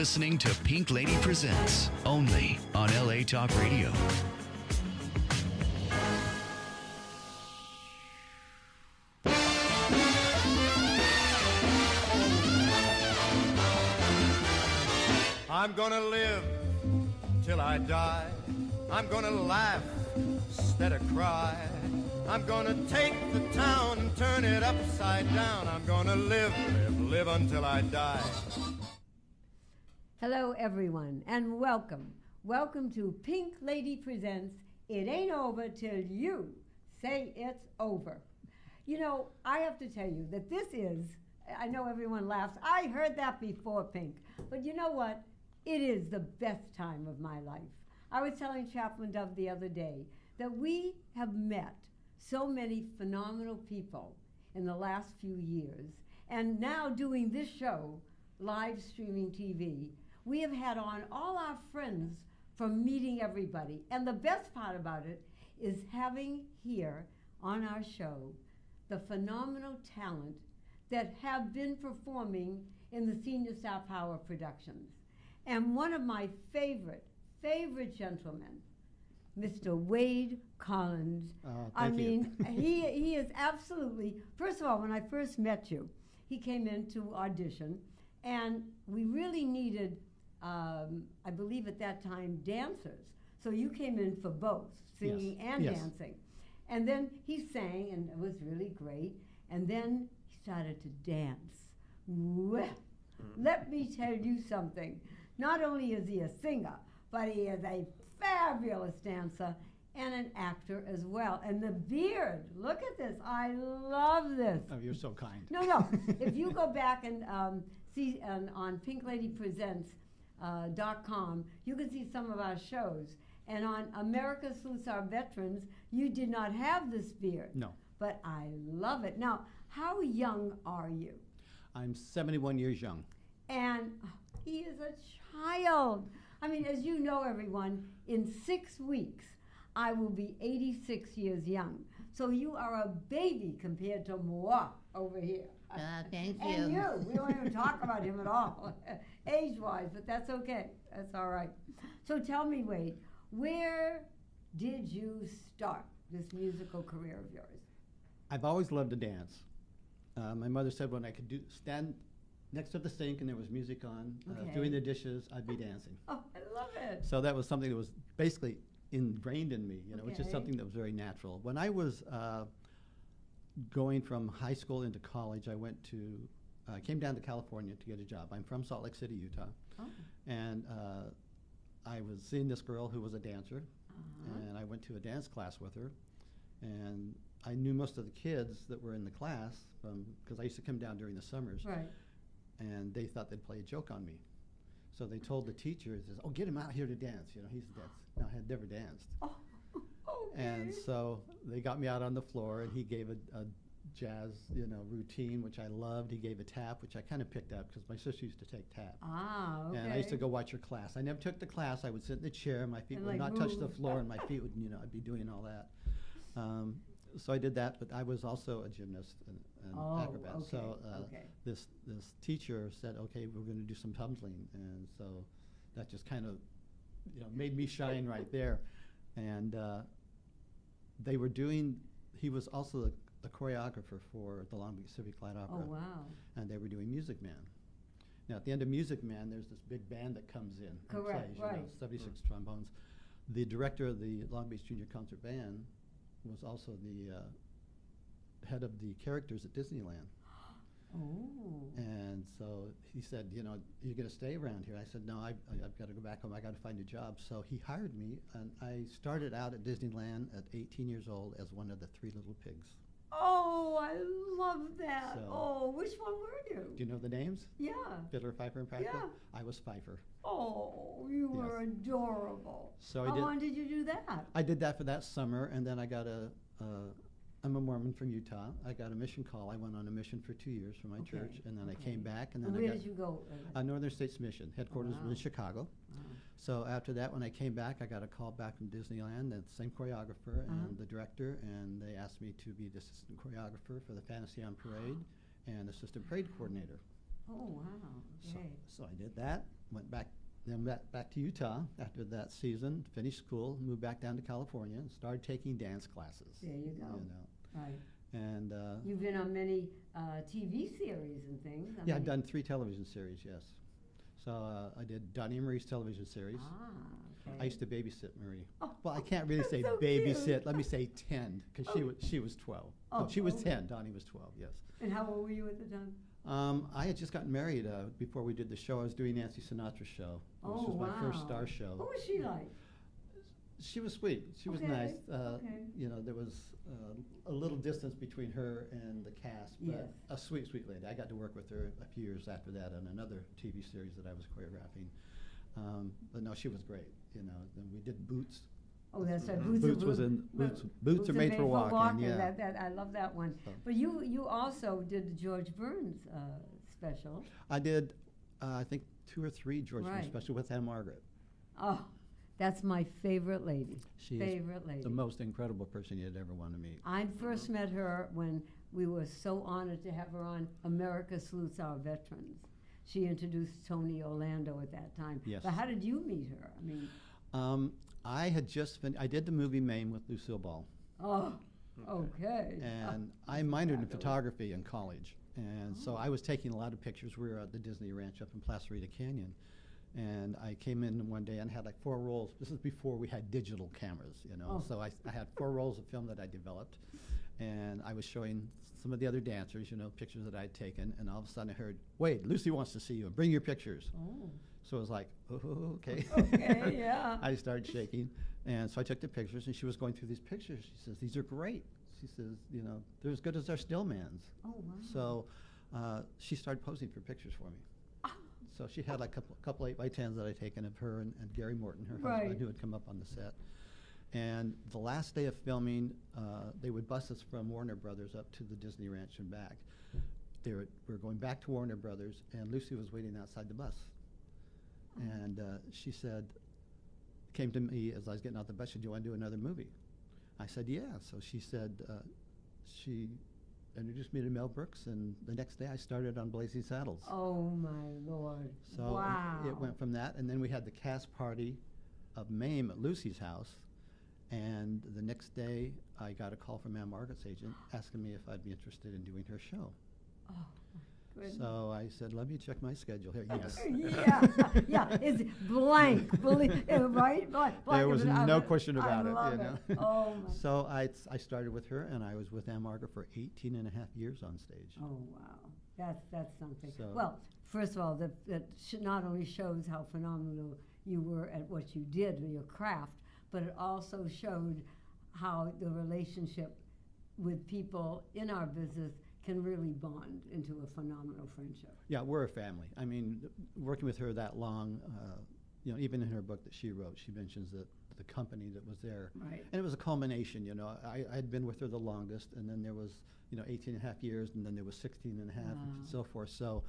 listening to Pink Lady Presents, only on LA Talk Radio. I'm gonna live till I die. I'm gonna laugh instead of cry. I'm gonna take the town and turn it upside down. I'm gonna live until I die. Hello, everyone, and welcome. Welcome to Pink Lady Presents It Ain't Over Till You Say It's Over. You know, I have to tell you that this is, I know everyone laughs, I heard that before, Pink, but you know what? It is the best time of my life. I was telling Chaplain Dove the other day that we have met so many phenomenal people in the last few years, and now doing this show, live streaming TV, we have had on all our friends from meeting everybody. And the best part about it is having here on our show the phenomenal talent that have been performing in the Senior Star Power productions. And one of my favorite gentlemen, Mr. Wade Collins. Thank you. he is absolutely, first of all, when I first met you, he came in to audition, and we really needed, I believe at that time, dancers. So you came in for both, singing and dancing. And then he sang, and it was really great. And then he started to dance. Well, let me tell you something. Not only is he a singer, but he is a fabulous dancer and an actor as well. And the beard, look at this. I love this. Oh, you're so kind. No. If you go back and see on pinkladypresents.com, you can see some of our shows. And on America Salutes Our Veterans, you did not have this beard. No. But I love it. Now, how young are you? I'm 71 years young. And he is a child. I mean, as you know, everyone, in 6 weeks, I will be 86 years young. So you are a baby compared to moi over here. Thank you. And you. We don't even talk about him at all, age-wise, but that's okay. That's all right. So tell me, Wade, where did you start this musical career of yours? I've always loved to dance. My mother said when I could stand next to the sink and there was music on, doing the dishes, I'd be dancing. Oh, I love it. So that was something that was basically ingrained in me, which is something that was very natural. When I was going from high school into college, I came down to California to get a job. I'm from Salt Lake City, Utah. Oh. And I was seeing this girl who was a dancer, and I went to a dance class with her. And I knew most of the kids that were in the class because I used to come down during the summers. Right. And they thought they'd play a joke on me. So they told the teacher, "Oh, get him out here to dance. He's a dance." Now, I had never danced. Oh, okay. And so they got me out on the floor, and he gave a jazz, routine, which I loved. He gave a tap, which I kind of picked up because my sister used to take tap. Ah, okay. And I used to go watch her class. I never took the class. I would sit in the chair, my feet And would like not touch the move. floor, and my feet would, I'd be doing all that. So I did that, but I was also a gymnast and acrobat. Okay, So okay. this teacher said, "Okay, we're going to do some tumbling," and so that just kind of, made me shine right there. And he was also the choreographer for the Long Beach Civic Light Opera. Oh, wow. And they were doing Music Man. Now, at the end of Music Man, there's this big band that comes in and Correct, plays, right. 76 trombones. The director of the Long Beach Junior Concert Band was also the head of the characters at Disneyland. Oh. And so he said, "You're going to stay around here?" I said, "No, I've got to go back home. I got to find a job." So he hired me, and I started out at Disneyland at 18 years old as one of the 3 little pigs. Oh, I love that. So- Which one were you? Do you know the names? Yeah. Fiddler, Pfeiffer, and Crackle? Yeah. I was Pfeiffer. Oh, you were adorable. So How long did you do that? I did that for that summer, and then I got I'm a Mormon from Utah. I got a mission call. I went on a mission for 2 years for my church, and then I came back, and then Where did you go? Northern States Mission. Headquarters was in Chicago. Wow. So after that, when I came back, I got a call back from Disneyland, the same choreographer and the director, and they asked me to be the assistant choreographer for the Fantasy on Parade and assistant parade coordinator. Oh, wow. So, Okay. so I did that, went back, then back to Utah after that season, finished school, moved back down to California, and started taking dance classes. There you go. You know. Right. And You've been on many TV series and things. yeah, I've done 3 television series, yes. So I did Donnie and Marie's television series. Ah, okay. I used to babysit Marie. Oh, Well, I can't really that's say so babysit. cute. Let me say tend, because she was 12. Oh, No, she was okay. 10. Donnie was 12. Yes. And how old were you at the time? I had just gotten married before we did the show. I was doing Nancy Sinatra's show, which Oh, was my first wow. star show. What was she like? She was sweet. She was Okay, nice. okay. You know, there was a little distance between her and the cast, but Yes. a sweet, sweet lady. I got to work with her a few years after that on another TV series that I was choreographing. But no, she was great. You know, then we did Boots. Oh, that's right. Boots was in Boots are made for walking. Yeah. I love that one. So- But you also did the George Burns special. I did, I think 2 or 3 George Bush Right. specials with Anne Margaret. Oh, that's my favorite lady. She is favorite lady. the most incredible person you'd ever want to meet. I first met her when we were so honored to have her on America Salutes Our Veterans. She introduced Tony Orlando at that time. Yes. But how did you meet her? I mean, I had just I did the movie Mame with Lucille Ball, oh, okay. and Oh, I minored in fabulous. photography in college, and so I was taking a lot of pictures. We were at the Disney Ranch up in Placerita Canyon, and I came in one day and had like 4 rolls. This is before we had digital cameras, you know. Oh. So I had 4 rolls of film that I developed, and I was showing some of the other dancers, you know, pictures that I'd taken, and all of a sudden I heard, "Wait, Lucy wants to see you. Bring your pictures." Oh, So I was like, "Oh, okay." okay, yeah. I started shaking, and so I took the pictures, and she was going through these pictures. She says, "These are great." She says, "You know, they're as good as our stillmans." Oh, wow. So she started posing for pictures for me. Ah. So she had like a couple 8x10s that I'd taken of her and Gary Morton, her Right. husband, who had come up on the set. And the last day of filming, they would bus us from Warner Brothers up to the Disney Ranch and back. We were going back to Warner Brothers, and Lucy was waiting outside the bus. And she said, came to me as I was getting out the bus, said, "Do you want to do another movie?" I said, "Yeah." So she said, she introduced me to Mel Brooks, and the next day I started on Blazing Saddles. Oh, my Lord. So wow. it went from that, and then we had the cast party of Mame at Lucy's house, and the next day I got a call from Anne Margaret's agent asking me if I'd be interested in doing her show. Oh, my goodness. So I said, "Let me check my schedule here." Yes. yeah, it's blank, believe, right? Blank, There was I no question I about it, love you know. Oh, my. So I started with her, and I was with Anne Margaret for 18 and a half years on stage. Oh, wow. That's something. So- Well, first of all, that not only shows how phenomenal you were at what you did with your craft, but it also showed how the relationship with people in our business can really bond into a phenomenal friendship. Yeah, we're a family. I mean, working with her that long, you know, even in her book that she wrote, she mentions that the company that was there. Right. And it was a culmination, you know. I'd been with her the longest, and then there was, you know, 18 and a half years, and then there was 16 and a half, Wow. and so forth. So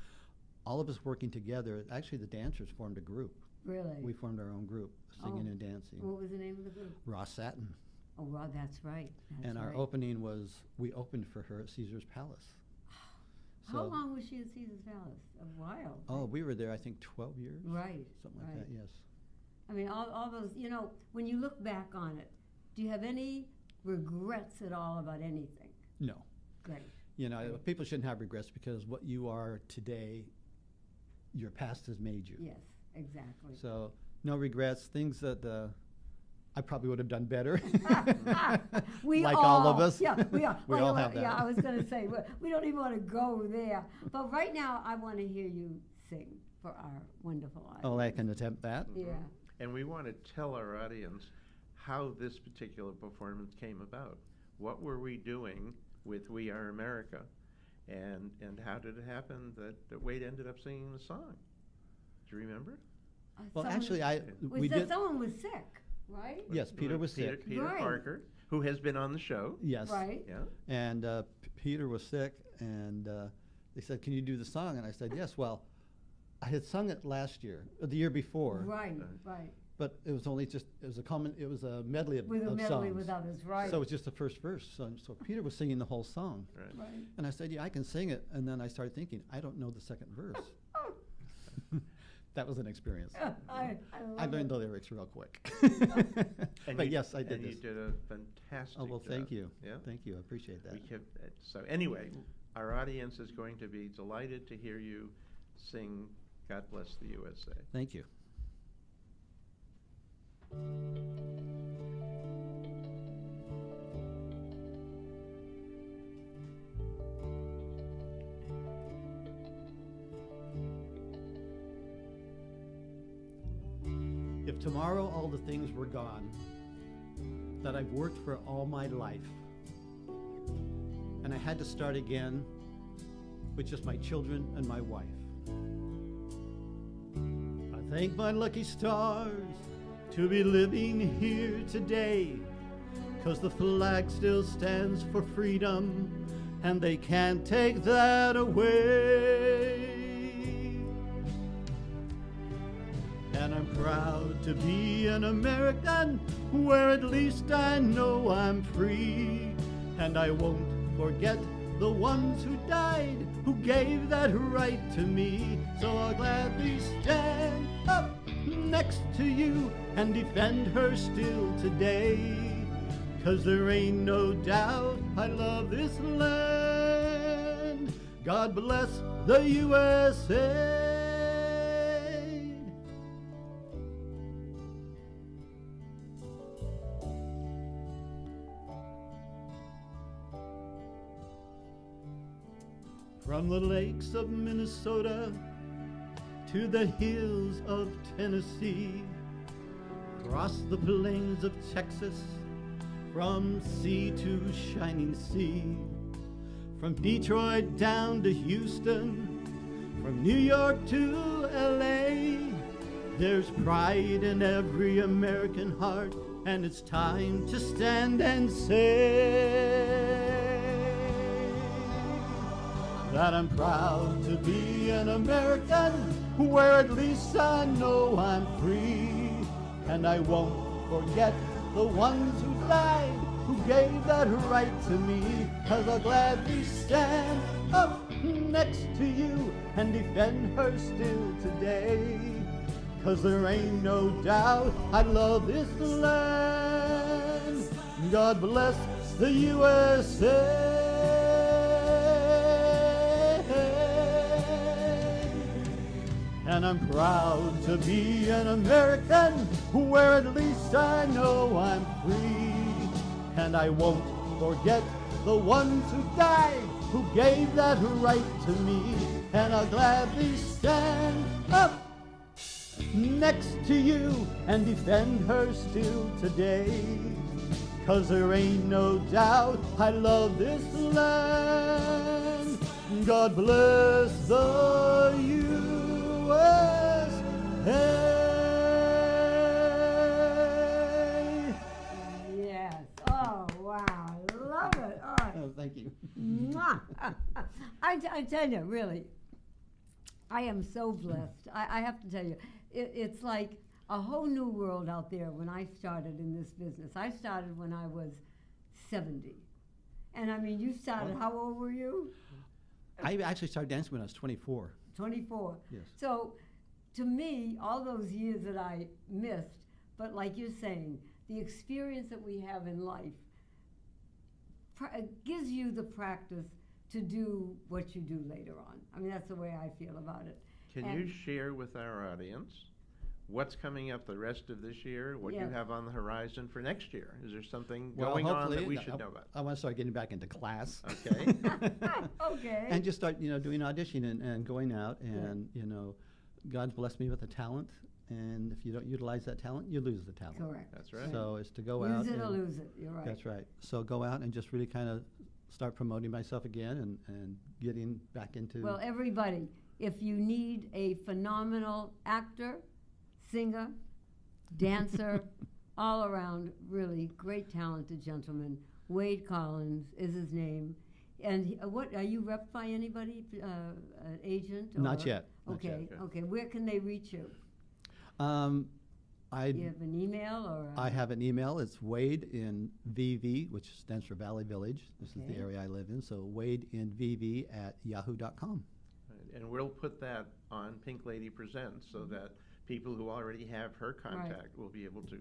all of us working together, actually the dancers formed a group. Really? We formed our own group, singing Oh. and dancing. What was the name of the group? Ross Satin. Oh, well, that's right. That's And our right. opening was, we opened for her at Caesar's Palace. How long was she at Caesar's Palace? A while. Oh, we were there, I think, 12 years. Right. Something like right. that, yes. I mean, all those, you know, when you look back on it, do you have any regrets at all about anything? No. Great. You know, people shouldn't have regrets because what you are today, your past has made you. Yes, exactly. So, no regrets, things that I probably would have done better. We like all of us. Yeah, we are. We Well, all have that. Yeah, I was going to say, we don't even want to go there. But right now, I want to hear you sing for our wonderful audience. Oh, I can attempt that. Yeah. And we want to tell our audience how this particular performance came about. What were we doing with We Are America? And how did it happen that Wade ended up singing the song? Do you remember? Well, Someone- actually, was we that did. someone was sick, right? Yes, Peter was sick. Peter Right. Parker, who has been on the show. Yes. Right. Yeah. And Peter was sick, and they said, "Can you do the song?" And I said, "Yes." Well, I had sung it last year, or the year before, Right, right. but it was only just it was a medley of, With a of medley songs. with others, right. So it was just the first verse. So Peter was singing the whole song, Right. Right. and I said, "Yeah, I can sing it." And then I started thinking, I don't know the second verse. that was an experience. I I love learned it. the lyrics real quick. And But you- yes, I did And this. you did a fantastic Oh, well, job. thank you. Yeah. Thank you. I appreciate that. We kept, so anyway, our audience is going to be delighted to hear you sing God Bless the USA. Thank you. If tomorrow all the things were gone that I've worked for all my life, and I had to start again with just my children and my wife, I thank my lucky stars to be living here today, 'cause the flag still stands for freedom, and they can't take that away. And I'm proud to be an American, where at least I know I'm free. And I won't forget the ones who died, who gave that right to me. So I'll gladly stand up next to you and defend her still today. 'Cause there ain't no doubt I love this land. God bless the USA. From the lakes of Minnesota to the hills of Tennessee, across the plains of Texas, from sea to shining sea, from Detroit down to Houston, from New York to LA, there's pride in every American heart, and it's time to stand and say that I'm proud to be an American, where at least I know I'm free. And I won't forget the ones who died, who gave that right to me. 'Cause I'll gladly stand up next to you and defend her still today. 'Cause there ain't no doubt I love this land. God bless the USA. And I'm proud to be an American, where at least I know I'm free. And I won't forget the ones who died, who gave that right to me. And I'll gladly stand up next to you and defend her still today. 'Cause there ain't no doubt I love this land. God bless the USA. Yes. Oh, wow. I love it. Oh, thank you. Mwah. I tell you, really, I am so blessed. I have to tell you, it's like a whole new world out there when I started in this business. I started when I was 70. And I mean, you started, how old were you? I actually started dancing when I was 24. 24. Yes. So to me, all those years that I missed, but like you're saying, the experience that we have in life gives you the practice to do what you do later on. I mean, that's the way I feel about it. Can And- you share with our audience what's coming up the rest of this year, what you Yes. have on the horizon for next year? Is there something Well, going on that hopefully, we should know about? I want to start getting back into class. Okay. Okay. And just start, doing auditioning and going out and, God's blessed me with a talent. And if you don't utilize that talent, you lose the talent. Correct. That's right. So it's to go out. Use it or and- lose it. You're right. That's right. So go out and just really kind of start promoting myself again and getting back into. Well, everybody, if you need a phenomenal actor, singer, dancer, all around really great talented gentleman, Wade Collins is his name. And what are you rep by anybody, an agent? Not or- yet. Not yet. Okay, okay. Where can they reach you? I Do you have an email or? I have an email. It's Wade in VV, which stands for Valley Village. This is the Okay. area I live in. So wadeinvv@yahoo.com. and we'll put that on Pink Lady Presents so that people who already have her contact will be able to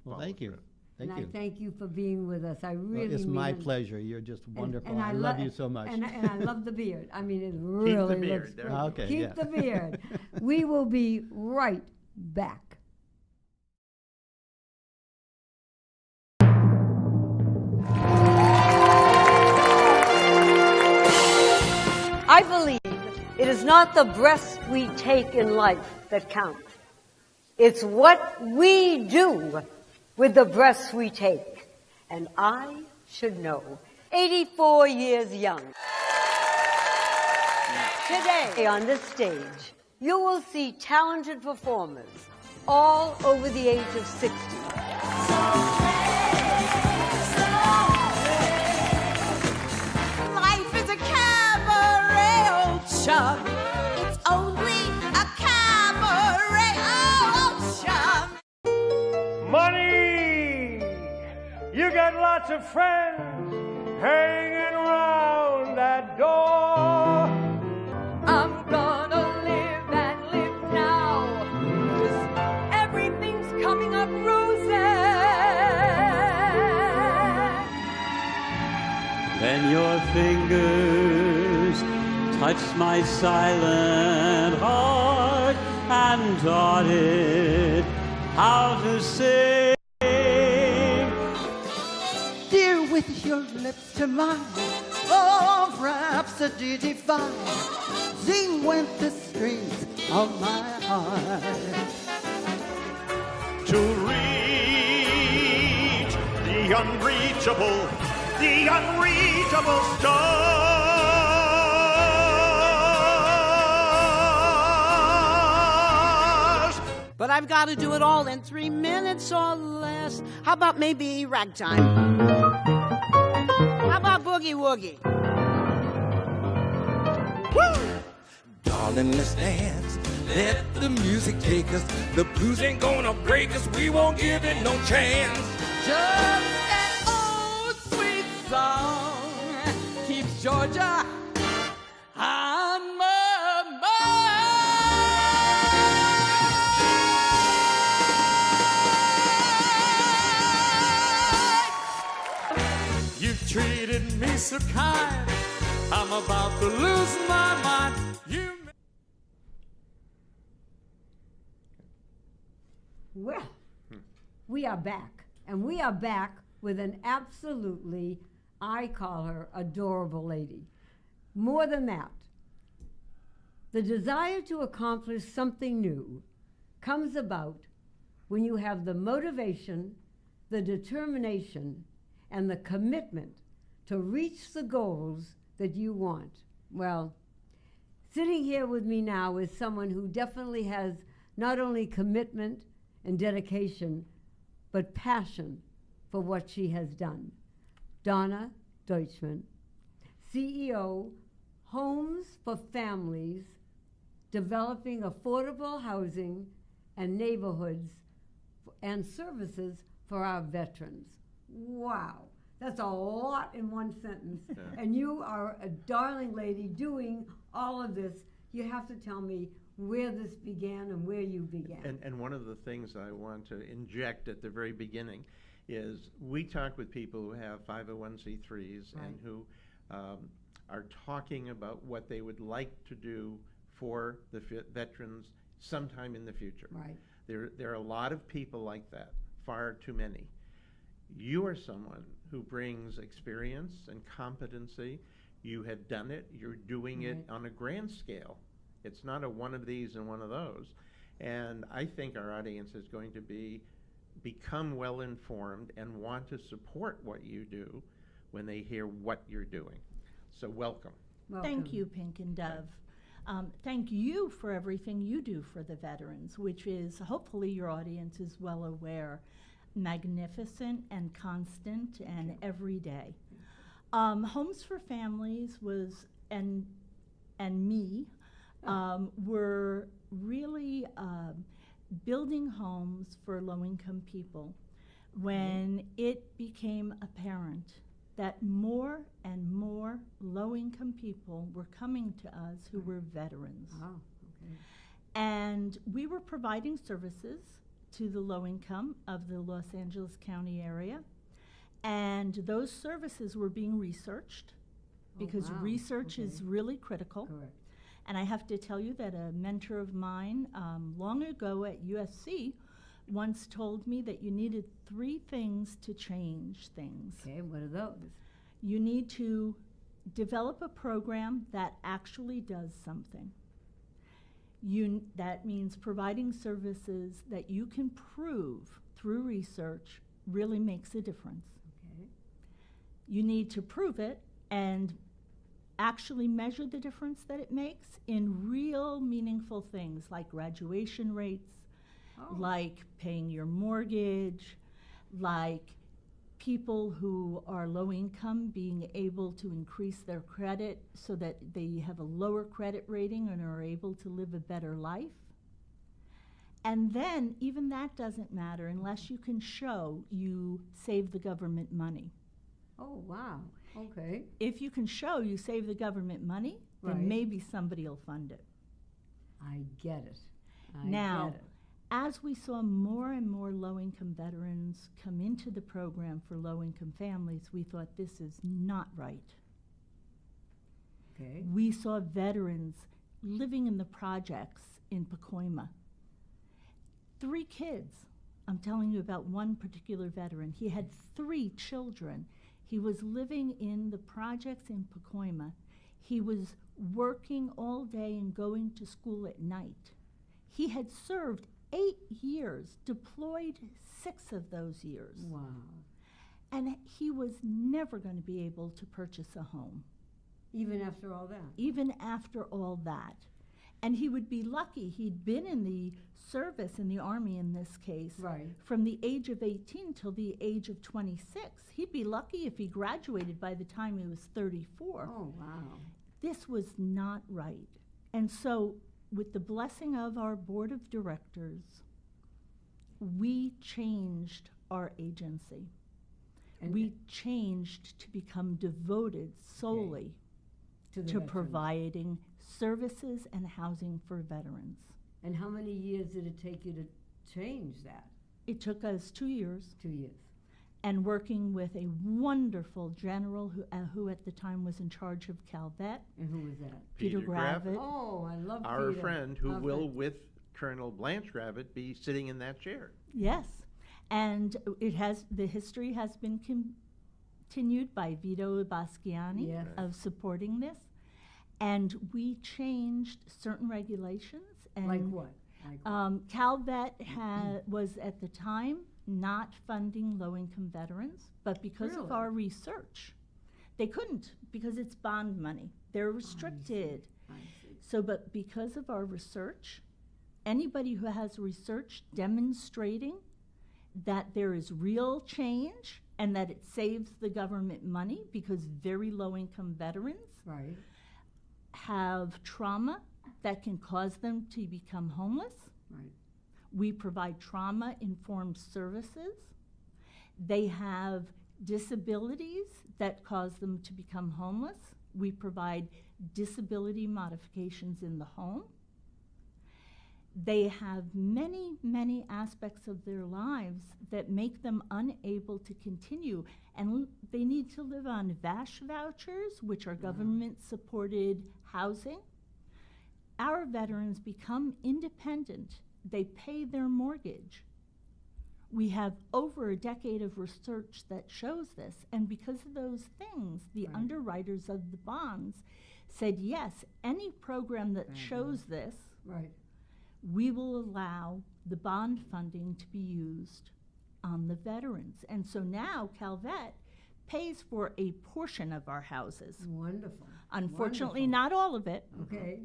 Well, follow thank you. through. Thank and you. I thank you for being with us. I Well, really it's mean my it. pleasure. You're just wonderful. And I love you so much. And I love the beard. I mean, it really beard, looks there great. you go. Okay, Keep yeah. the beard. We will be right back. I believe it is not the breaths we take in life that count. It's what we do with the breaths we take. And I should know. 84 years young. Today on this stage, you will see talented performers all over the age of 60. Life is a cabaret, old chum. It's only a cabaret, old chum. Money! You got lots of friends hanging around that door. I'm gonna live and live now, 'cause everything's coming up rosy. Then your fingers touched my silent heart and taught it how to sing. Dear, with your lips to mine, oh, rhapsody divine, sing with the strings of my heart. To reach the unreachable stars. But I've got to do it all in 3 minutes or less. How about maybe ragtime? How about boogie woogie? Darling, let's dance. Let the music take us. The blues ain't gonna break us. We won't give it no chance. Just an old sweet song keeps Georgia on my mind. You've treated me so kind. I'm about to lose my mind. Well, we are back. And we are back with an absolutely, I call her, adorable lady. More than that, the desire to accomplish something new comes about when you have the motivation, the determination, and the commitment to reach the goals that you want. Well, sitting here with me now is someone who definitely has not only commitment and dedication, but passion for what she has done. Donna Deutschman, CEO, Homes for Families, developing affordable housing and neighborhoods and services for our veterans. Wow, that's a lot in one sentence. Yeah. And you are a darling lady doing all of this. You have to tell me where this began and where you began. And one of the things I want to inject at the very beginning is we talk with people who have 501c3s and who are talking about what they would like to do for the veterans sometime in the future. Right. There are a lot of people like that, far too many. You are someone who brings experience and competency. You have done it. You're doing it on a grand scale. It's not a one of these and one of those. And I think our audience is going to become well informed and want to support what you do when they hear what you're doing. So welcome. Thank you, Pink and Dove. Thank you for everything you do for the veterans, which is, hopefully your audience is well aware, magnificent and constant and every day. Homes for Families was, and me, were really building homes for low-income people when it became apparent that more and more low-income people were coming to us who were veterans. Oh, okay. And we were providing services to the low income of the Los Angeles County area. And those services were being researched because wow. research is Okay. really critical. Correct. And I have to tell you that a mentor of mine long ago at USC once told me that you needed 3 things to change things. Okay, what are those? You need to develop a program that actually does something. That means providing services that you can prove through research really makes a difference. Okay. You need to prove it and actually measure the difference that it makes in real meaningful things like graduation rates, like paying your mortgage, like people who are low income being able to increase their credit so that they have a lower credit rating and are able to live a better life. And then even that doesn't matter unless you can show you save the government money. Oh, wow. Okay. If you can show you save the government money, Right. then maybe somebody will fund it. I get it. I Now, get it. as we saw more and more low-income veterans come into the program for low-income families, we thought this is not right. Okay. We saw veterans living in the projects in Pacoima. 3 kids. I'm telling you about one particular veteran. He had 3 children. He was living in the projects in Pacoima. He was working all day and going to school at night. He had served 8 years, deployed 6 of those years. Wow. And he was never going to be able to purchase a home. Even after all that? Even after all that. And he would be lucky. He'd been in the service, in the Army in this case, Right. from the age of 18 till the age of 26. He'd be lucky if he graduated by the time he was 34. Oh, wow. This was not right. And so, with the blessing of our board of directors, we changed our agency. And We changed to become devoted solely to the to veterans. providing services and housing for veterans. And how many years did it take you to change that? It took us 2 years. 2 years. And working with a wonderful general who at the time was in charge of Calvet. And who was that? Peter Gravitt. Oh, I love Our Peter. friend who Our will, friend. with Colonel Blanche Gravitt, be sitting in that chair. Yes, and the history has been continued by Vito Basquiani Yes. of supporting this, and we changed certain regulations. And Like what? Like what? Calvet was at the time not funding low-income veterans, but because of Really? our research, they couldn't because it's bond money. They're restricted. I see. So, but because of our research, anybody who has research demonstrating that there is real change and that it saves the government money because very low-income veterans Right. have trauma that can cause them to become homeless. Right. We provide trauma-informed services. They have disabilities that cause them to become homeless. We provide disability modifications in the home. They have many, many aspects of their lives that make them unable to continue. And they need to live on VASH vouchers, which are government-supported housing. Our veterans become independent. They pay their mortgage. We have over a decade of research that shows this. And because of those things, the Right. underwriters of the bonds said, yes, any program that Fabulous. shows this, Right. we will allow the bond funding to be used on the veterans. And so now Calvet pays for a portion of our houses. Wonderful. Unfortunately, Wonderful. not all of it. Okay.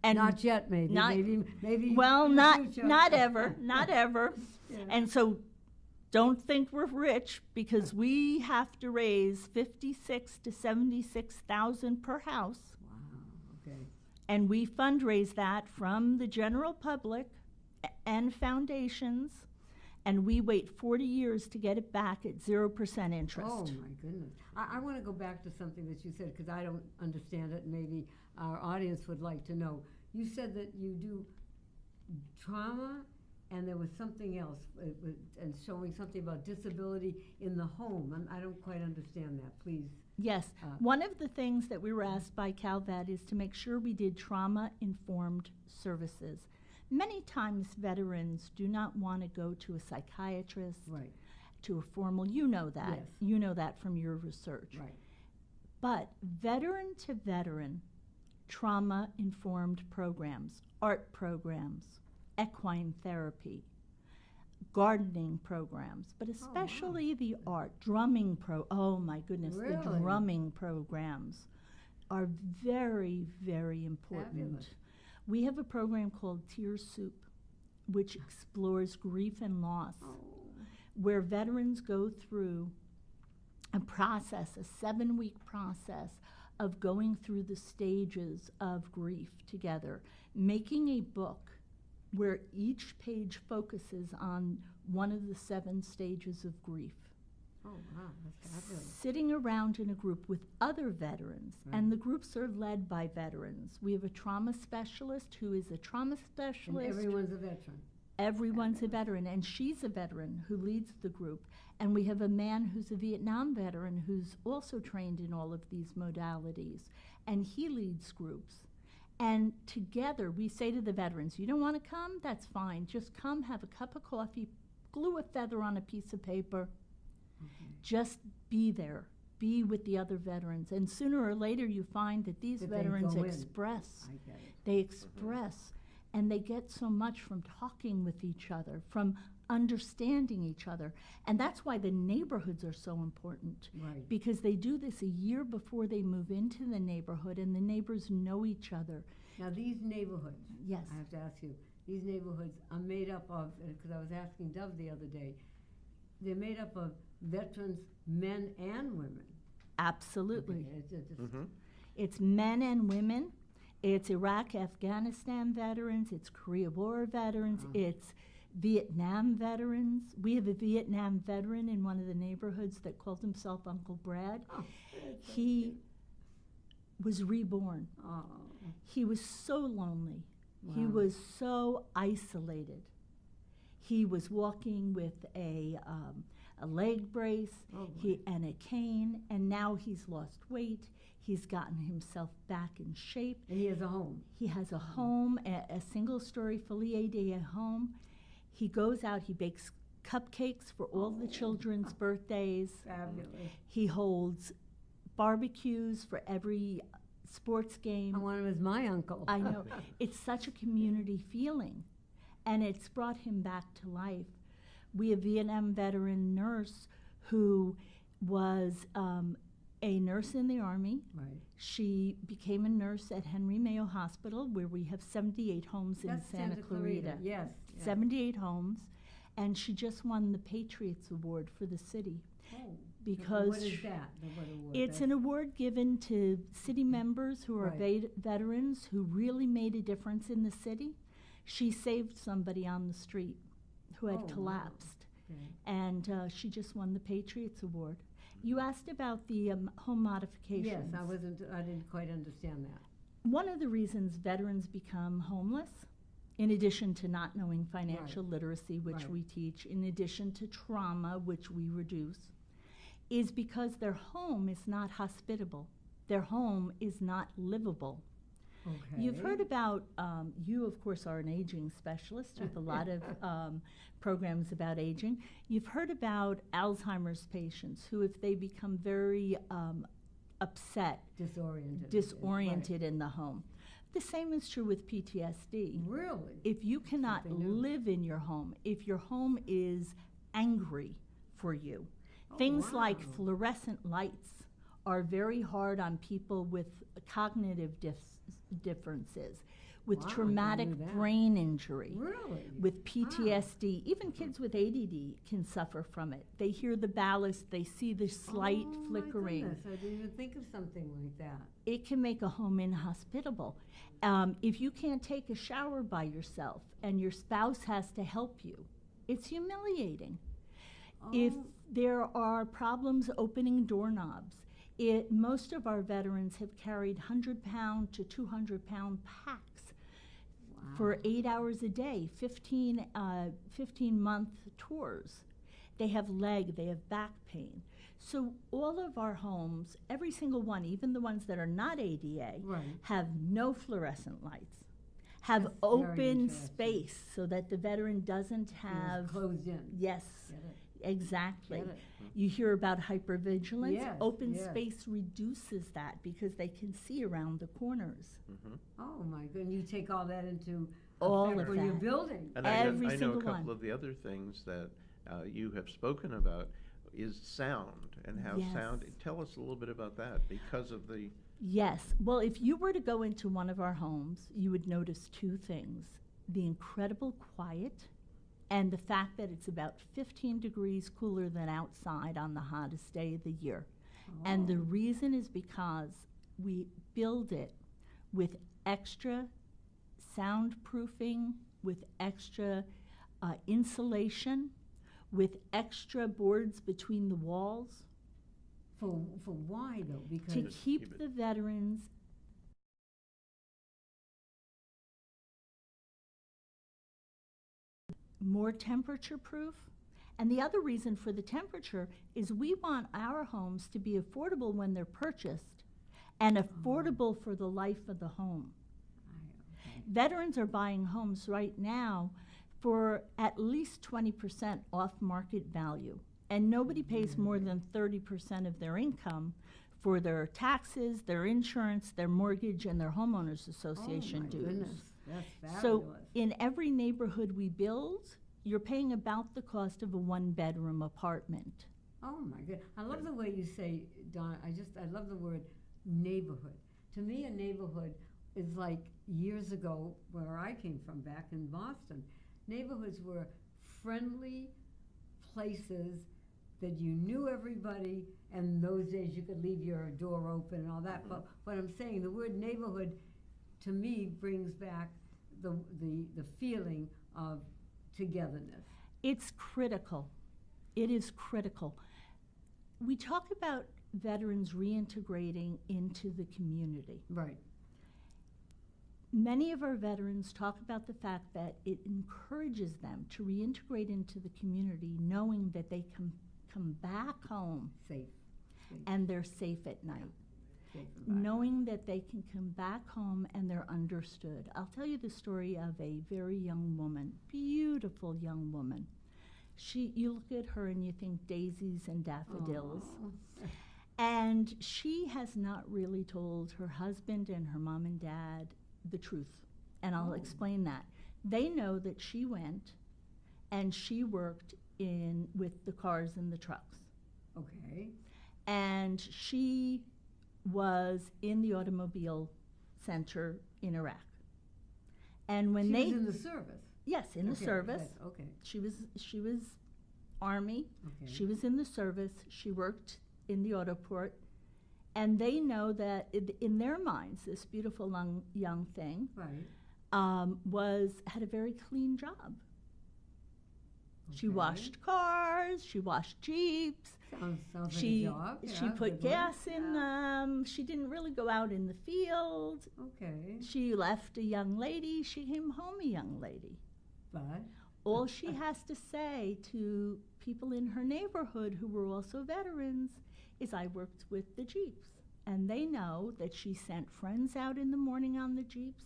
And Not yet, maybe. not- maybe. well, in the not future. not ever, not ever. Yeah. And so don't think we're rich because we have to raise 56 to 76,000 per house. Wow. Okay. And we fundraise that from the general public and foundations and we wait 40 years to get it back at 0% interest. Oh, my goodness. I want to go back to something that you said, because I don't understand it, and maybe our audience would like to know. You said that you do trauma, and there was something else, and showing something about disability in the home. I don't quite understand that. Please. Yes. One of the things that we were asked by CalVet is to make sure we did trauma-informed services. Many times veterans do not want to go to a psychiatrist, Right. to a formal, you know that. Yes. You know that from your research. Right. But veteran to veteran, trauma-informed programs, art programs, equine therapy, gardening programs, but especially the art, drumming oh my goodness, the Really? drumming programs are very, very important. Fabulous. We have a program called Tear Soup, which explores grief and loss, where veterans go through a process, a 7-week process of going through the stages of grief together, making a book where each page focuses on one of the 7 stages of grief. Oh, wow, that's fabulous. Sitting around in a group with other veterans, and the groups are led by veterans. We have a trauma specialist who is a trauma And specialist. everyone's a veteran. Everyone's a veteran, and she's a veteran who leads the group. And we have a man who's a Vietnam veteran who's also trained in all of these modalities, and he leads groups. And together, we say to the veterans, you don't want to come? That's fine. Just come, have a cup of coffee, glue a feather on a piece of paper. Just be there. Be with the other veterans. And sooner or later, you find that these That they veterans go in. express. I get it. They express, and they get so much from talking with each other, from understanding each other. And that's why the neighborhoods are so important. Right. Because they do this a year before they move into the neighborhood, and the neighbors know each other. Now, these neighborhoods, Yes. I have to ask you, these neighborhoods are made up of, because I was asking Dove the other day, they're made up of veterans, men and women. Absolutely. Okay, it's just- It's men and women. It's Iraq, Afghanistan veterans. It's Korea War veterans. It's Vietnam veterans. We have a Vietnam veteran in one of the neighborhoods that called himself Uncle Brad. He was reborn. Oh, He was so lonely. He Wow. was so isolated. He was walking with a leg brace Oh, boy. and a cane, and now he's lost weight. He's gotten himself back in shape. and he has a home. He has a home, a single-story, fully ADA home. He goes out, he bakes cupcakes for all the children's birthdays. Fabulous. He holds barbecues for every sports game. I want him as my uncle. I know. It's such a community feeling, and it's brought him back to life. We have a Vietnam veteran nurse who was a nurse in the Army. Right. She became a nurse at Henry Mayo Hospital, where we have 78 homes in That's Santa Clarita. Yes. yes. 78 homes, and she just won the Patriots Award for the city. Oh, Because what is that? What award? It's an award given to city members who are Right. veterans who really made a difference in the city. She saved somebody on the street who had Oh, wow. collapsed, Okay. and she just won the Patriots Award. You asked about the home modifications. Yes, I didn't quite understand that. One of the reasons veterans become homeless, in addition to not knowing financial literacy, which Right. we teach, in addition to trauma, which we reduce, is because their home is not hospitable. Their home is not livable. Okay. You've heard about, you of course are an aging specialist with a lot of programs about aging. You've heard about Alzheimer's patients who, if they become very upset, disoriented in the home. The same is true with PTSD. Really? If you cannot Something new. live in your home, if your home is angry for you, things like wow. fluorescent lights are very hard on people with cognitive differences, with Wow, I didn't traumatic know that. brain injury, Really? with PTSD. Even kids with ADD can suffer from it. They hear the ballast, they see the slight Oh, flickering. My goodness, I didn't even think of something like that. It can make a home inhospitable. If you can't take a shower by yourself and your spouse has to help you, It's humiliating. If there are problems opening doorknobs, most of our veterans have carried 100-pound to 200-pound packs for 8 hours a day, 15-month tours. They have they have back pain. So all of our homes, every single one, even the ones that are not ADA, have no fluorescent lights, have That's very open interesting. space so that the veteran doesn't have closed in. Yes, Get it. exactly. Get it. You hear about hypervigilance. Yes, Open yes. space reduces that because they can see around the corners. Oh my goodness! You take all that into All effect of for your that. building. And Every I know a single couple one. of the other things that you have spoken about is sound and how Yes. sound. Tell us a little bit about that because of the. Yes. Well, if you were to go into one of our homes, you would notice two things: the incredible quiet and the fact that it's about 15 degrees cooler than outside on the hottest day of the year. And the reason is because we build it with extra soundproofing, with extra insulation, with extra boards between the walls For why though? Because to Just keep keep it- the veterans more temperature proof. And the other reason for the temperature is we want our homes to be affordable when they're purchased and affordable for the life of the home. Veterans are buying homes right now for at least 20% off market value. And nobody pays more than 30% of their income for their taxes, their insurance, their mortgage, and their homeowners association oh my dues. goodness, that's fabulous. So in every neighborhood we build, you're paying about the cost of a one-bedroom apartment. Oh my God! I love the way you say, Donna. I love the word neighborhood. To me, a neighborhood is like years ago where I came from, back in Boston. Neighborhoods were friendly places that you knew everybody, and those days you could leave your door open and all that. But what I'm saying, the word neighborhood, to me, brings back the feeling of togetherness. It's critical. It is critical. We talk about veterans reintegrating into the community. Right. Many of our veterans talk about the fact that it encourages them to reintegrate into the community knowing that they can come back home Safe. and they're safe at night. Safe environment. Knowing that they can come back home and they're understood. I'll tell you the story of a very young woman, beautiful young woman. You look at her and you think daisies and daffodils. Aw. And she has not really told her husband and her mom and dad the truth. And I'll explain that. They know that she went and she worked with the cars and the trucks. Okay. And she was in the automobile center in Iraq. And when She they was in the service. yes, in the Okay, service. yes, okay. She was Army. Okay. She was in the service. She worked in the auto port. And they know that in their minds, this beautiful young thing Right. had a very clean job. She Okay. washed cars. She washed Jeeps. Sounds like She a job. she Yeah, put good one. gas in them. She didn't really go out in the field. Okay. She left a young lady. She came home a young lady. But All she has to say to people in her neighborhood who were also veterans is, I worked with the Jeeps. And they know that she sent friends out in the morning on the Jeeps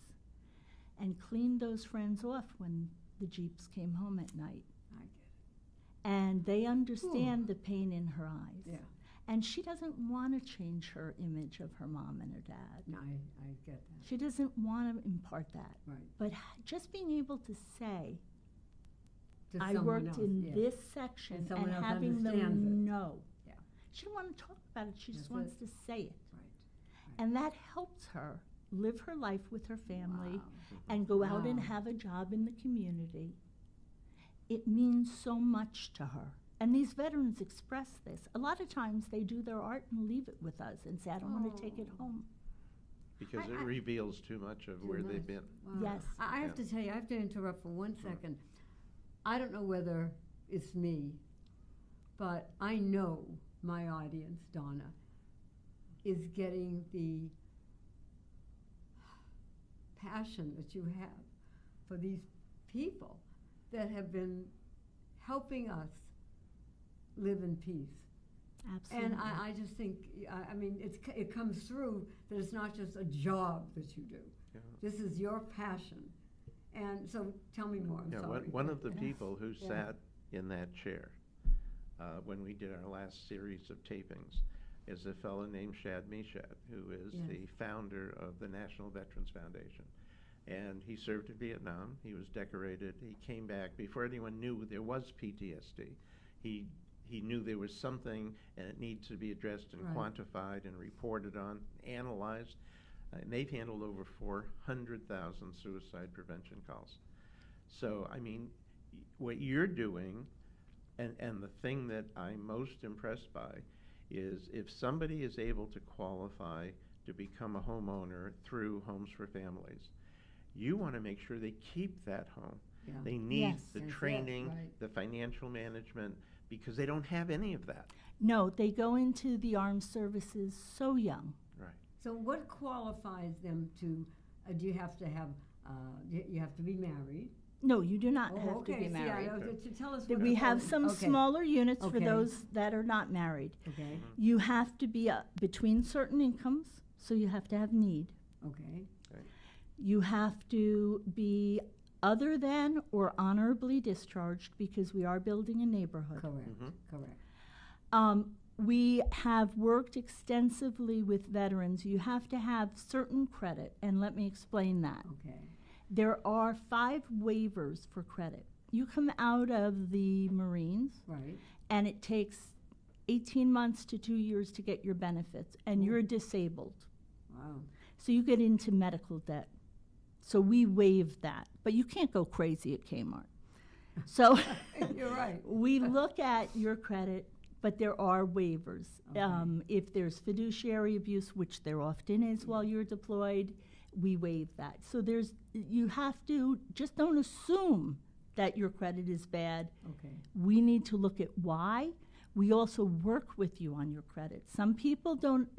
and cleaned those friends off when the Jeeps came home at night. I get it. And they understand the pain in her eyes. Yeah. And she doesn't want to change her image of her mom and her dad. No, I get that. She doesn't want to impart that. Right. But just being able to say, To I someone worked else, in yeah. this section And and, someone else having them understands it. know. Yeah. She don't want to talk about it, she just That's wants it. to say it. Right. And that helps her live her life with her family Wow. and go out and Wow. have a job in the community. It means so much to her. And these veterans express this. A lot of times they do their art and leave it with us and say, I don't want to take it home. Because it I- reveals too much of Too where they've much. been. Wow. Yes. I have Yeah. to tell you, I have to interrupt for 1 second. I don't know whether it's me, but I know my audience, Donna, is getting the passion that you have for these people that have been helping us live in peace. Absolutely. And I just think, I mean, it comes through that it's not just a job that you do. Yeah. This is your passion. And so tell me more. I'm Yeah, sorry. one of the people who Yeah. sat in that chair when we did our last series of tapings is a fellow named Shad Meshad, who is Yes. the founder of the National Veterans Foundation. And he served in Vietnam. He was decorated. He came back before anyone knew there was PTSD. He knew there was something and it needs to be addressed and Right. quantified and reported on, analyzed. And they've handled over 400,000 suicide prevention calls. So, I mean, what you're doing, and the thing that I'm most impressed by, is if somebody is able to qualify to become a homeowner through Homes for Families, you want to make sure they keep that home. Yeah. They need Yes. the That's it, training, right. the financial management, because they don't have any of that. No, they go into the armed services so young. Right. So what qualifies them to, do you have to have, you have to be married? No, you do not Oh, have okay. to be See, married. to tell us That what we the have whole- some okay. smaller units for Okay. those that are not married. Okay, You have to be between certain incomes, so you have to have need. okay. You have to be other than or honorably discharged because we are building a neighborhood. Correct, Mhm. correct. We have worked extensively with veterans. You have to have certain credit, and let me explain that. Okay, There are 5 waivers for credit. You come out of the Marines, right. and it takes 18 months to 2 years to get your benefits, and you're disabled. Wow. So you get into medical debt. So we waive that. But you can't go crazy at Kmart. So You're right. we look at your credit, but there are waivers. Okay. If there's fiduciary abuse, which there often is while you're deployed, we waive that. So you have to, just don't assume that your credit is bad. Okay. We need to look at why. We also work with you on your credit. Some people don't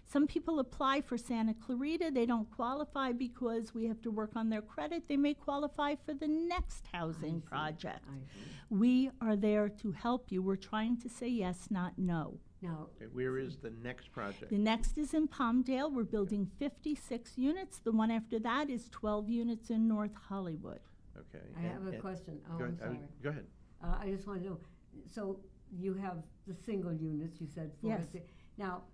some people apply for Santa Clarita, they don't qualify because we have to work on their credit. They may qualify for the next housing project. I see. We are there to help you. We're trying to say yes, not no. Now, Okay, where is the next project? The next is in Palmdale. We're building 56 units. The one after that is 12 units in North Hollywood. Okay. I have a question. Oh, go I'm ahead. sorry. Go ahead. I just want to know, so you have the single units, you said four. Yes. Now,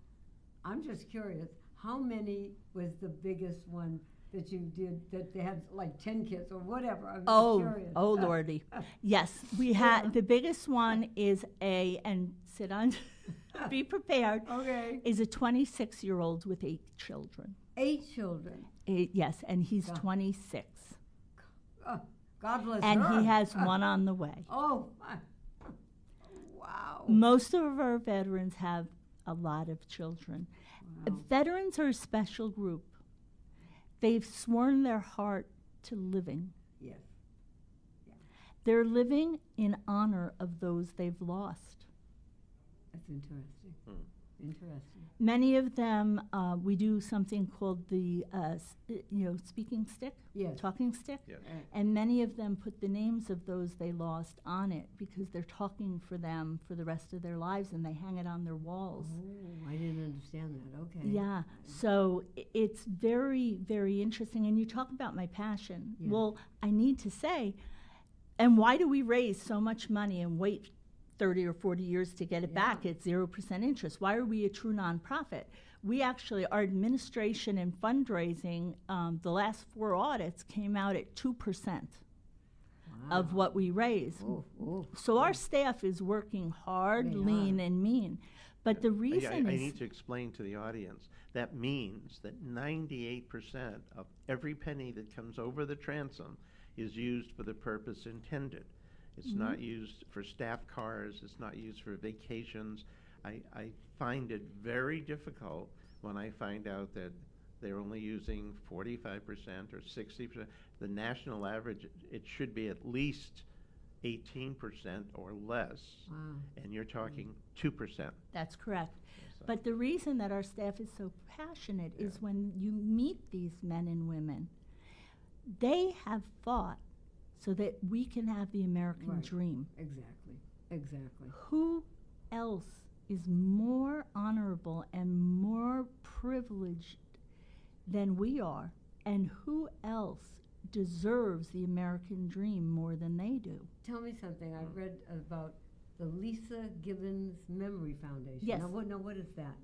I'm just curious, how many was the biggest one that you did, that they had like 10 kids or whatever? I'm just curious. Oh, Lordy. Yes, we had, the biggest one is and sit on, be prepared, Okay. is a 26-year-old with 8 children. 8 children. Yes, and he's God. 26. Oh, God bless And her. he has one on the way. Oh, my. Wow. Most of our veterans have a lot of children. Wow. Veterans are a special group. They've sworn their heart to living. Yes. They're living in honor of those they've lost. That's interesting. Interesting. Many of them, we do something called the, speaking stick, Yes. talking stick, Yes. and many of them put the names of those they lost on it because they're talking for them for the rest of their lives, and they hang it on their walls. Oh, I didn't understand that. Okay. Yeah, so it's very, very interesting. And you talk about my passion. Yeah. Well, I need to say, and why do we raise so much money and wait 30 or 40 years to get it back at 0% interest? Why are we a true nonprofit? We actually, our administration and fundraising, the last 4 audits came out at 2% of what we raise. So our staff is working hard, They lean, are. and mean. But the I reason is... need to explain to the audience that means that 98% of every penny that comes over the transom is used for the purpose intended. It's not used for staff cars. It's not used for vacations. I find it very difficult when I find out that they're only using 45% or 60%. The national average, it should be at least 18% or less, Wow. and you're talking 2%. That's correct. So- But the reason that our staff is so passionate is when you meet these men and women, they have fought so that we can have the American Right. dream. Exactly. Exactly. Who else is more honorable and more privileged than we are? And who else deserves the American dream more than they do? Tell me something. I read about the Lisa Gibbons Memory Foundation. Yes. Now, what is that?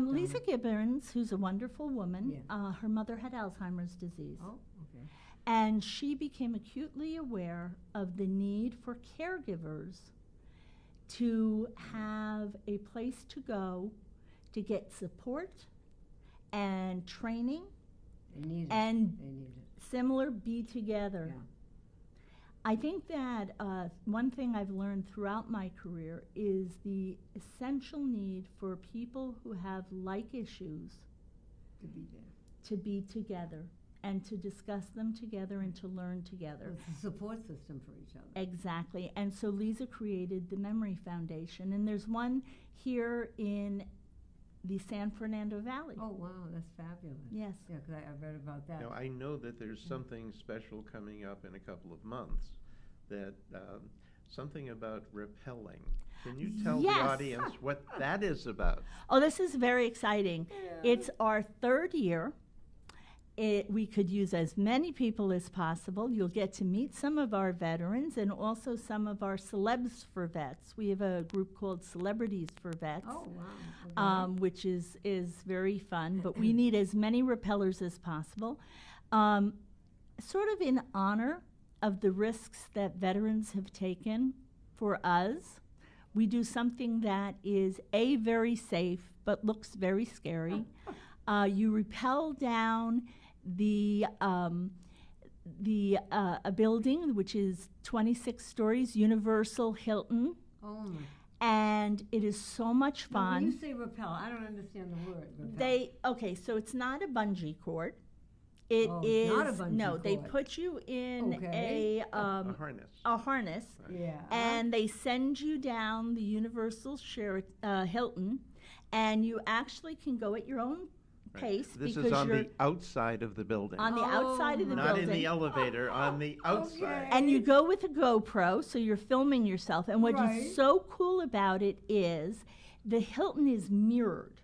Lisa Gibbons, who's a wonderful woman, Yeah. her mother had Alzheimer's disease. Oh, okay. And she became acutely aware of the need for caregivers to have a place to go to get support and training They need it. and They need it. similar be together. Yeah. I think that one thing I've learned throughout my career is the essential need for people who have like issues To be there. to be together and to discuss them together and to learn together. It's a support system for each other. Exactly. And so Lisa created the Memory Foundation. And there's one here in the San Fernando Valley. Oh, wow, that's fabulous. Yes. Yeah, because I read about that. Now, I know that there's something special coming up in a couple of months, that something about rappelling. Can you tell the Yes. audience what that is about? Oh, this is very exciting. It's our third year. We could use as many people as possible. You'll get to meet some of our veterans and also some of our celebs for vets. We have a group called Celebrities for Vets. Oh, wow. Okay. Which is very fun, but we need as many rappellers as possible. Sort of in honor of the risks that veterans have taken for us, we do something that is very safe, but looks very scary. You rappel down a building which is 26 stories, Universal Hilton, Oh, my. and it is so much Now, when fun. you say rappel, I don't understand the word rappel. So it's not a bungee cord. It Oh, is it's not a bungee no. They cord. put you in Okay. A harness. a harness, Yeah. and they send you down the Universal Hilton, and you actually can go at your own pace This because is on you're the outside of the building. on the outside of the Not building. in the elevator, on the outside. And you go with a GoPro, so you're filming yourself. And what Right. is so cool about it is the Hilton is mirrored.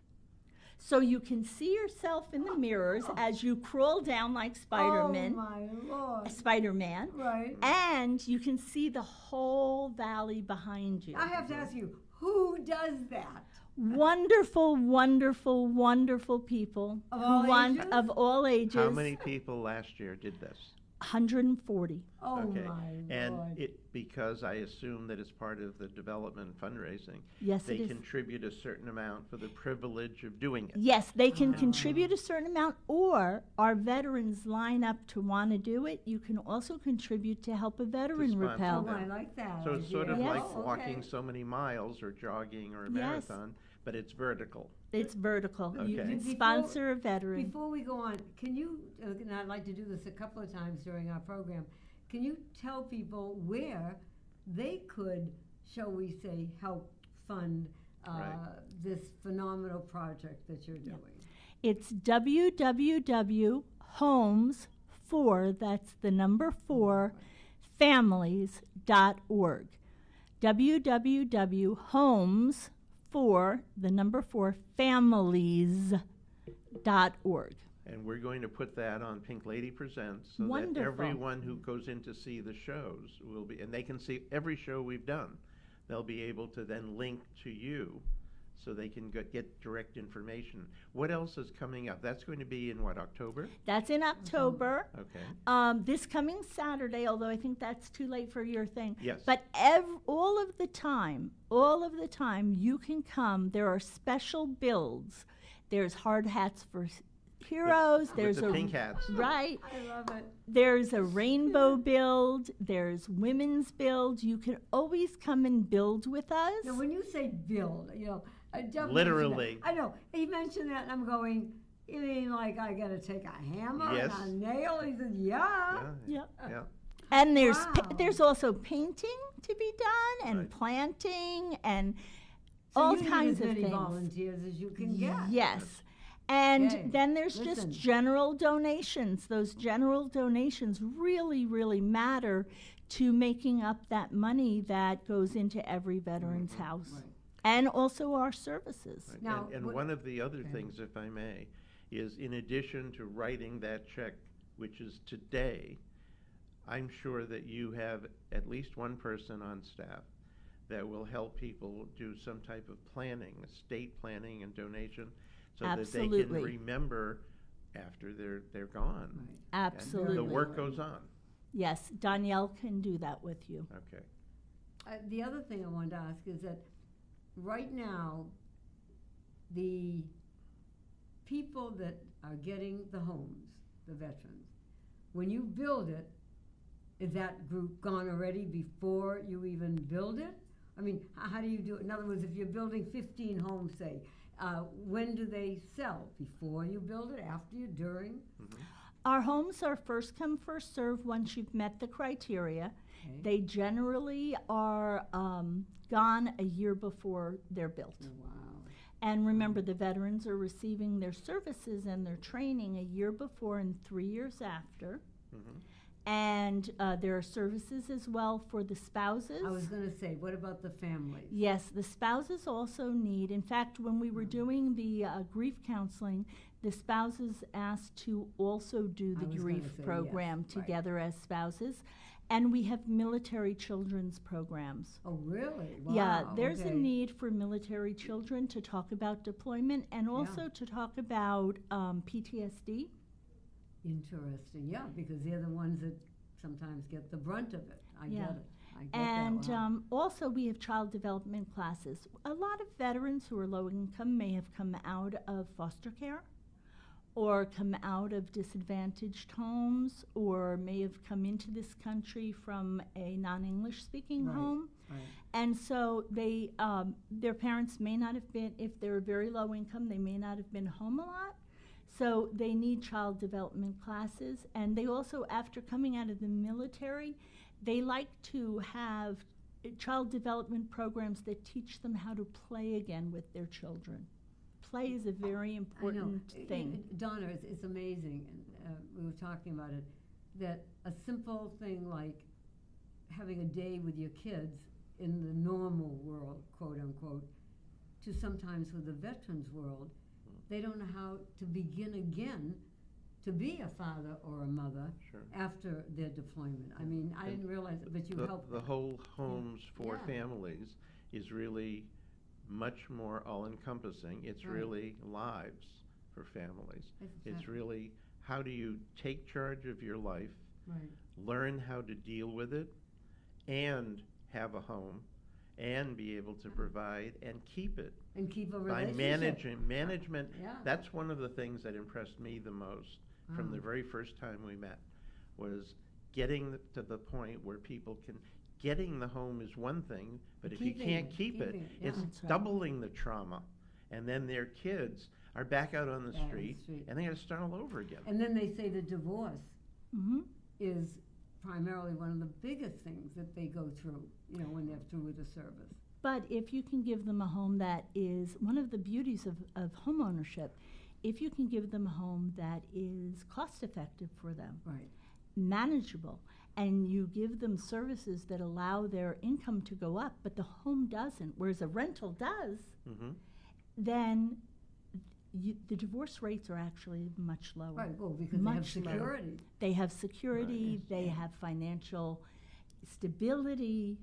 So you can see yourself in the mirrors as you crawl down like Spider-Man. Oh, my Lord. Spider-Man. Right. And you can see the whole valley behind you. I have to ask you, who does that? Wonderful, wonderful, wonderful people Of who all want ages? of all ages. How many people last year did this? 140. Oh, Okay. my And Lord. because I assume that it's part of the development fundraising, Yes, they it is. contribute a certain amount for the privilege of doing it. Yes, they can contribute a certain amount, or our veterans line up to want to do it. You can also contribute to help a veteran sponsor rappel. Oh, I like that. So it's sort of idea. like Oh, okay. walking so many miles or jogging or a Yes. marathon, but it's vertical. It's vertical. You Okay. can Before- sponsor a veteran. Before we go on, can you, and I'd like to do this a couple of times during our program, can you tell people where they could, shall we say, help fund this phenomenal project that you're doing? It's www.homes4, that's the number 4, families.org. www.homes4, the number 4, families.org. And we're going to put that on Pink Lady Presents so Wonderful. that everyone who goes in to see the shows will be, and they can see every show we've done. They'll be able to then link to you so they can get direct information. What else is coming up? That's going to be in what, October? That's in October. Okay. This coming Saturday, although I think that's too late for your thing. Yes. But all of the time, you can come. There are special builds. There's hard hats for heroes. With There's the pink hats. Right. I love it. There's a rainbow build. There's women's build. You can always come and build with us. Now, when you say build, Jeff Literally. mentioned that. I know. He mentioned that, and I'm going, you mean like I got to take a hammer Yes. and a nail? He said, yeah. Yeah. Yeah. And there's Wow. there's also painting to be done and Right. planting and So all you need kinds as of many things. volunteers as you can get. Yes. And Okay, then there's listen. just general donations. Those general donations really, really matter to making up that money that goes into every veteran's house. Right. And also our services. Right. Now, and what- one of the other okay. things, if I may, is in addition to writing that check, which is today, I'm sure that you have at least one person on staff that will help people do some type of planning, estate planning and donation, so that they can Absolutely. remember after they're gone. Right. And Absolutely. the work goes on. Yes, Danielle can do that with you. Okay. The other thing I wanted to ask is that right now, the people that are getting the homes, the veterans, when you build it, is that group gone already before you even build it? I mean, how do you do it? In other words, if you're building 15 homes, say, when do they sell? Before you build it, after you, during? Our homes are first come, first serve once you've met the criteria. Okay. They generally are gone a year before they're built. Wow. And remember, the veterans are receiving their services and their training a year before and 3 years after. And there are services as well for the spouses. I was going to say, what about the families? Yes, the spouses also need, in fact, when we were doing the grief counseling, the spouses asked to also do the I was gonna grief say yes, program right. together as spouses. And we have military children's programs. Oh, really? Yeah, Wow, there's okay. a need for military children to talk about deployment and also to talk about PTSD. Interesting, yeah, because they're the ones that sometimes get the brunt of it. I Yeah. get it. I get And that. Wow. also, we have child development classes. A lot of veterans who are low income may have come out of foster care or come out of disadvantaged homes or may have come into this country from a non-English speaking Right, home. right. And so they, their parents may not have been, if they're very low income, they may not have been home a lot. So they need child development classes. And they also, after coming out of the military, they like to have child development programs that teach them how to play again with their children. Play is a very important thing. Donna, it's amazing, and we were talking about it, that a simple thing like having a day with your kids in the normal world, quote unquote, to sometimes with the veterans world, they don't know how to begin again to be a father or a mother Sure. after their deployment. I mean, I didn't realize it, but you helped. The whole Homes for Yeah. Families is really much more all-encompassing. It's Right. really lives for families. It's Exactly. really how do you take charge of your life, Right. learn how to deal with it, and have a home, and be able to provide and keep it. And keep a By relationship. management, Yeah. that's one of the things that impressed me the most from Oh. the very first time we met, was getting to the point where people can, getting the home is one thing, but if you Keeping can't it, keep it, keeping it, yeah. it's That's right. doubling the trauma. And then their kids are back out on the Out on the street, street. and they gotta start all over again. And then they say the divorce Hmm. is primarily one of the biggest things that they go through, you know, when they're through with the service. But if you can give them a home that is, one of the beauties of home ownership, if you can give them a home that is cost effective for them, Right. manageable, and you give them services that allow their income to go up, but the home doesn't, whereas a rental does, Mhm. then the divorce rates are actually much lower. Right, well, because they have Much lower. security. They have security, Right. they have financial stability.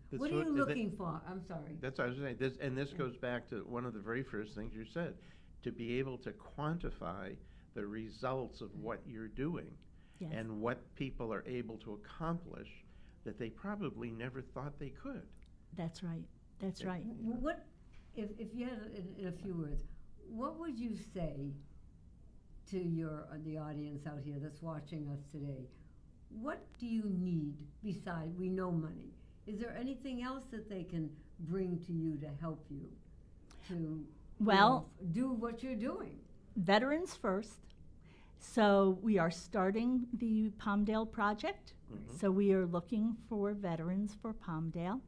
That's What are you is that- looking for? I'm sorry. That's what I was saying. This goes back to one of the very first things you said, to be able to quantify the results of what you're doing Yes. and what people are able to accomplish that they probably never thought they could. That's right. That's right. What, if you had, in a few words, what would you say to the audience out here that's watching us today? What do you need besides, we know money? Is there anything else that they can bring to you to help you to Well, do what you're doing? veterans first. So we are starting the Palmdale project. So we are looking for veterans for Palmdale.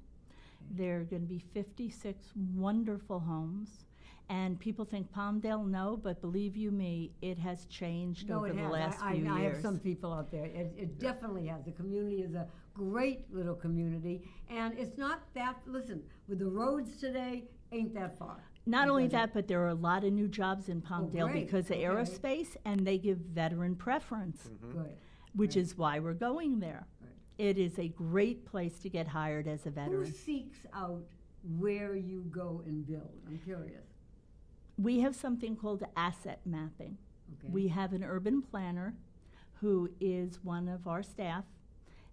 There are going to be 56 wonderful homes. And people think Palmdale, no, but believe you me, it has changed No, over it the has. last I few years. have some people out there. It definitely has. The community is a great little community. And it's not that, listen, with the roads today, ain't that far. Not only Doesn't- that, but there are a lot of new jobs in Palmdale great. because of Okay. aerospace, and they give veteran preference, Good. which is why we're going there. Right. It is a great place to get hired as a Who veteran. seeks out where you go and build? I'm curious. We have something called asset mapping. Okay. We have an urban planner who is one of our staff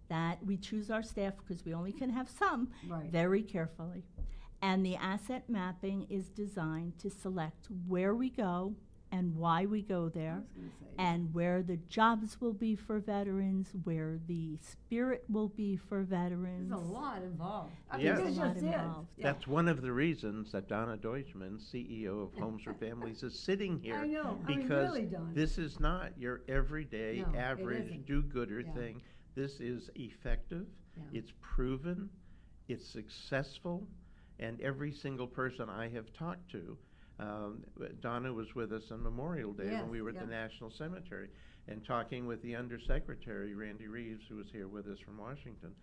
that we choose our staff because we only can have some Right. very carefully. And the asset mapping is designed to select where we go and why we go I there, was gonna say. and where the jobs will be for veterans, where the spirit will be for veterans. There's a lot involved. I mean, Yes. there There's a lot just is. involved. Yeah. That's one of the reasons that Donna Deutschman, CEO of Homes for Families, is sitting here. I know. I mean, Because really, Donna. this is not your everyday, No, it average, isn't. do-gooder Yeah. thing. This is effective, Yeah. it's proven, it's successful, and every single person I have talked to, Donna was with us on Memorial Day Yes, when we were at yeah. the National Cemetery, and talking with the Undersecretary, Randy Reeves, who was here with us from Washington.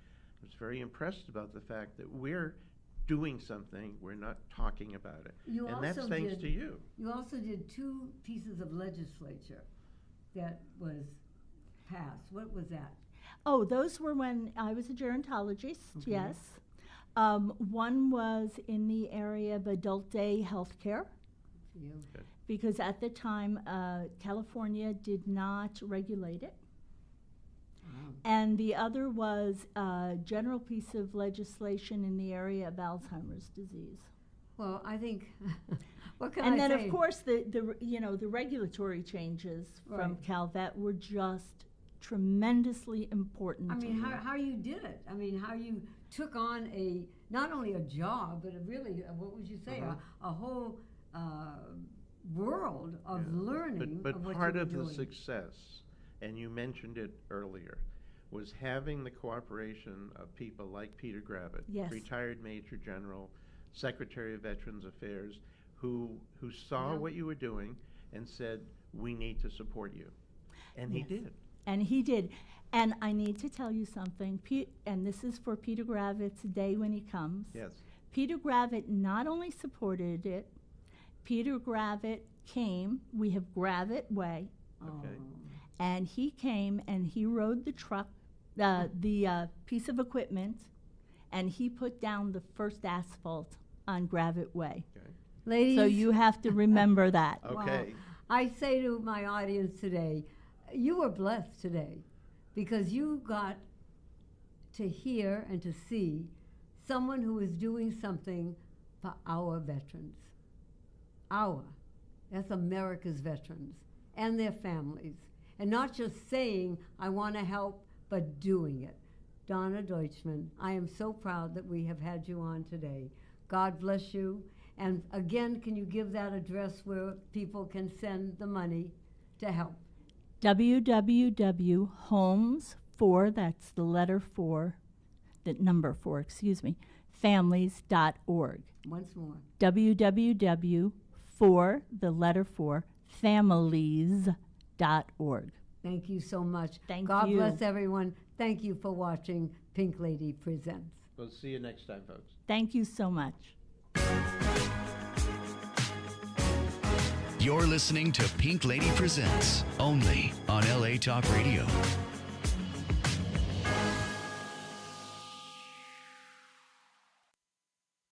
I was very impressed about the fact that we're doing something, we're not talking about it. You And that's also thanks did- to you. You also did 2 pieces of legislature that was passed. What was that? Oh, those were when I was a gerontologist, Okay. yes. One was in the area of adult day health care, For you. because at the time, California did not regulate it. Wow. And the other was a general piece of legislation in the area of Alzheimer's disease. Well, I think, what can And I then, say? of course, the regulatory changes from Right. Calvet were just tremendously important. I to mean, me. how you did it. I mean, how you took on not only a job, but a really, what would you say, a whole world of Yeah. learning But of what part you were of the doing. success, and you mentioned it earlier, was having the cooperation of people like Peter Gravitt, Yes. retired Major General, Secretary of Veterans Affairs, who saw Yeah. what you were doing and said, we need to support you. And he Yes. did. And he did. And I need to tell you something, and this is for Peter Gravitt's day when he comes. Yes. Peter Gravitt not only supported it, Peter Gravitt came, we have Gravitt Way, Okay. and he came and he rode the truck, the piece of equipment, and he put down the first asphalt on Gravitt Way. Okay. Ladies, So you have to remember that. Okay. I say to my audience today, you were blessed today because you got to hear and to see someone who is doing something for our veterans. That's America's veterans and their families. And not just saying, I want to help, but doing it. Donna Deutschman, I am so proud that we have had you on today. God bless you. And again, can you give that address where people can send the money to help? www.homes4, that's the letter 4, the number 4, families.org. Once more. www.for, the letter 4, families.org. Thank you so much. Thank God you. bless everyone. Thank you for watching Pink Lady Presents. We'll see you next time, folks. Thank you so much. You're listening to Pink Lady Presents, only on LA Talk Radio.